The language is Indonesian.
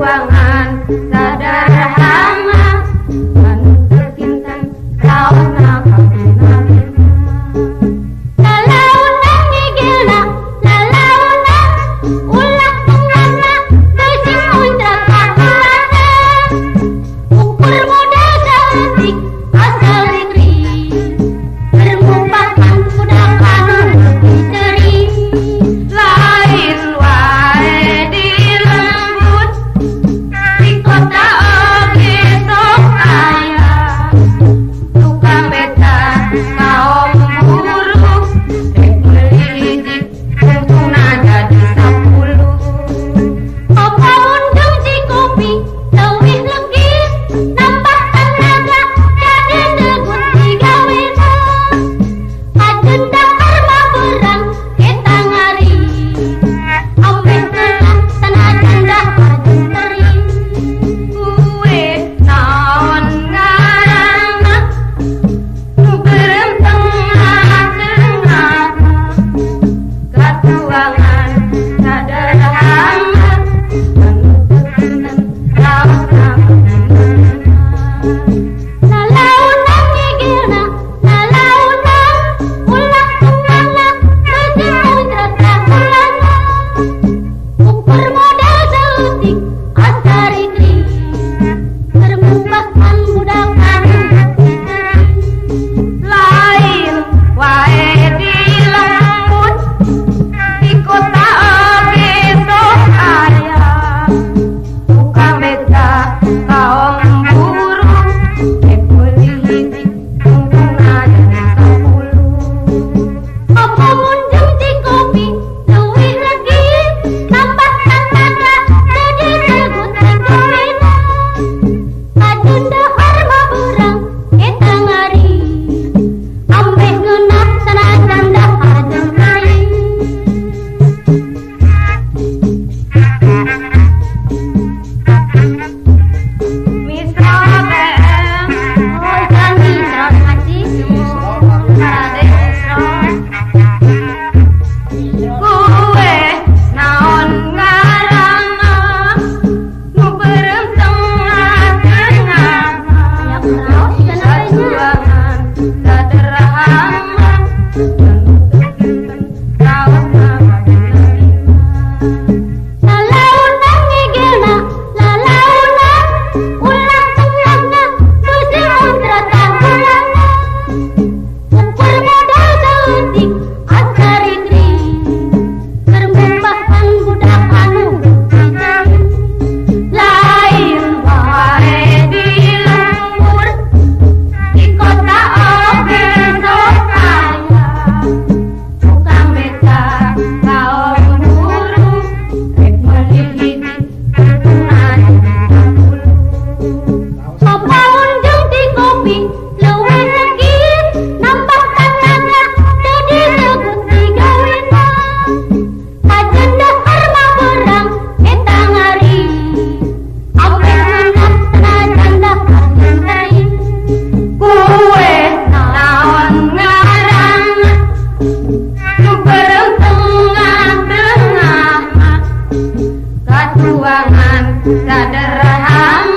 katuangan sederhana anu terkinten raona kabina lalauna ngigilna lalauna ulah tengahna beusi mundra kakulana ukur modal cantik asal negeri bermumpakan budak anu misteri lain wae di lembut di kota oge sok aya tukang beca kaum buruh rek meuli hiji untungna jadi 10 apa undang si kopi leuwih legit nambah tenaga jadi degut digawena pajeun daftar maberang eta ngari ameh keunah sanajan dahar jeung teuing kue naon ngaranna nu beureum tengah-tengahna katuangan sederhana anu terkinten raona lalauna ngigilna lalauna ulah tengahna beusi mundra kakulana ukur modal seutik asarikri bermumpakan budak anu misteri lain wae di lembut di kota oge sok aya tukang beca kaum buruh rek meuli hiji untungna jadi 10 apa munjung si kopi leuwih legit nambah tenaga jadi degut digawena pajeun dahar maberang eta ngari ameh geunah sanajan dahar jeung teuing Mitra BM oh jan mitra ngaji Ade kue naon ngaranna nu beureum tengah-tengahna katuangan sederhana anu terkinten raona kabina lalauna ngigilna lalauna ulah tengahna beusi mundra kakulana ukur modal seutik asarikri bermumpakan budak anu misteri lain wae di lembur di kota oge sok aya tukang beca kaum buruh rek meuli hiji untungna jadi 10 apa undang si kopi leuwih legit nambah tenaga jadi degut digawena pajeun dahar maberang eta ngari ameh geunah sanajan dahar jeung teuing kue naon ngaranna nu beureum tengah-tengahna katuangan sederhana